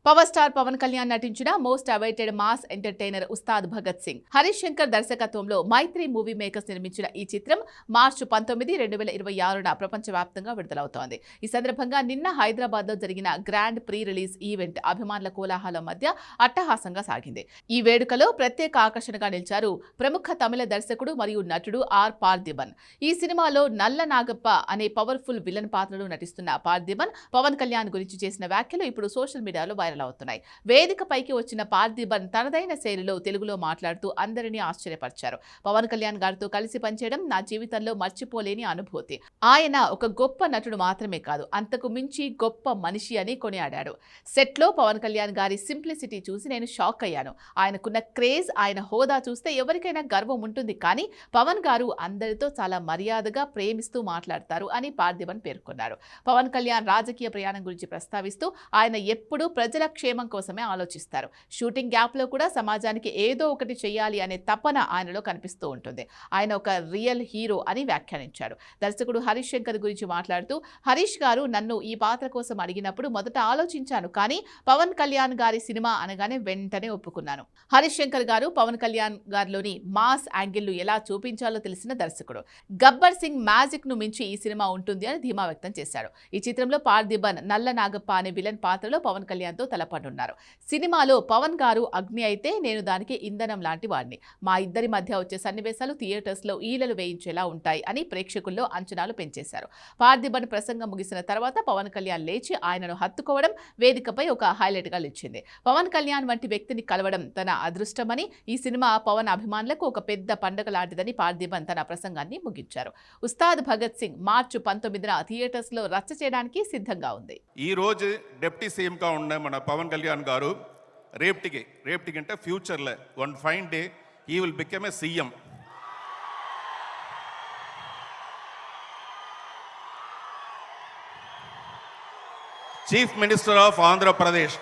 Power star Pawan Kalyan నటించిన most awaited mass entertainer Ustaad Bhagat Singh Harish Shankar దర్శకత్వంలో Mythri movie makers నిర్మించిన ఈ చిత్రం మార్చి 19, 2026న ప్రపంచవ్యాప్తంగా విడుదలవుతోంది. ఈ సందర్భంగా నిన్న హైదరాబాద్ లో జరిగిన గ్రాండ్ ప్రీ రిలీజ్ ఈవెంట్ అభిమానుల కోలాహలం మధ్య అట్టహాసంగా సాగింది. ఈ వేడుకలో ప్రత్యేక ఆకర్షణగా నిలిచారు ప్రముఖ తమిళ దర్శకుడు మరియు నటుడు ఆర్ పార్థిబన్. ఈ సినిమాలో నల్ల నాగప్ప అనే పవర్ఫుల్ విలన్ పాత్రలో నటిస్తున్న పార్థిబన్ పవన్ కళ్యాణ్ గురించి చేసిన వ్యాఖ్యలు ఇప్పుడు సోషల్ మీడియాలో వైరల్ అవుతున్నాయి. వేదికపైకి వచ్చిన పార్థిబన్ తనదైన శైలిలో తెలుగులో మాట్లాడుతూ అందరినీ ఆశ్చర్యపరిచారు. పవన్ కళ్యాణ్ గారితో కలిసి పనిచేయడం నా జీవితంలో మర్చిపోలేని అనుభూతి. ఆయన ఒక గొప్ప నటుడు మాత్రమే కాదు, అంతకు మించి గొప్ప మనిషి అని కొనియాడాడు. సెట్లో పవన్ కళ్యాణ్ గారి సింప్లిసిటీ చూసి నేను షాక్ అయ్యాను. ఆయనకున్న క్రేజ్, ఆయన హోదా చూస్తే ఎవరికైనా గర్వం ఉంటుంది. కానీ పవన్ గారు అందరితో చాలా మర్యాదగా ప్రేమిస్తూ మాట్లాడతారు అని పార్థిబన్ పేర్కొన్నారు. పవన్ కళ్యాణ్ రాజకీయ ప్రయాణం గురించి ప్రస్తావిస్తూ ఆయన ఎప్పుడూ ప్రజల క్షేమం కోసమే ఆలోచిస్తారు. షూటింగ్ గ్యాప్ లో కూడా సమాజానికి ఏదో ఒకటి చేయాలి అనే తపన ఆయనలో కనిపిస్తూ ఉంటుంది. ఆయన ఒక రియల్ హీరో అని వ్యాఖ్యానించారు. దర్శకుడు హరీష్ శంకర్ గురించి మాట్లాడుతూ, హరీష్ గారు నన్ను ఈ పాత్ర కోసం అడిగినప్పుడు మొదట ఆలోచించాను, కానీ పవన్ కళ్యాణ్ గారి సినిమా అనగానే వెంటనే ఒప్పుకున్నాను. హరీష్ శంకర్ గారు పవన్ కళ్యాణ్ గారిలోని మాస్ యాంగిల్ ఎలా చూపించాలో తెలిసిన దర్శకుడు. గబ్బర్ సింగ్ మ్యాజిక్ ను మించి ఈ సినిమా ఉంటుంది అని ధీమా వ్యక్తం చేశాడు. ఈ చిత్రంలో పార్థిబన్ నల్ల నాగప్ప అనే విలన్ పాత్రలో పవన్ కళ్యాణ్ తో తలపడున్నారు. సినిమాలో పవన్ గారు అగ్ని అయితే నేను దానికి ఇంధనం లాంటి వాడిని. మా ఇద్దరి మధ్య వచ్చే సన్నివేశాలు థియేటర్స్ లో ఈలలు వేయించేలా ఉంటాయి అని ప్రేక్షకుల్లో అంచనాలు పెంచేశారు. పార్థిబన్ ప్రసంగం ముగిసిన తర్వాత పవన్ కళ్యాణ్ లేచి ఆయనను హత్తుకోవడం వేదికపై ఒక హైలైట్ గా నిలిచింది. పవన్ కళ్యాణ్ వంటి వ్యక్తిని కలవడం తన అదృష్టమని, ఈ సినిమా పవన్ అభిమానులకు ఒక పెద్ద పండుగ లాంటిదని పార్థిబన్ తన ప్రసంగాన్ని ముగించారు. ఉస్తాద్ భగత్ సింగ్ మార్చి 19న థియేటర్స్ లో రచ్చ చేయడానికి సిద్ధంగా ఉంది. ఈ రోజు డిప్యూటీ సీఎం గా ఉన్న మన పవన్ కళ్యాణ్ గారు రేపటికి అంటే ఫ్యూచర్లో one fine day he will become a CM. Chief minister of Andhra Pradesh.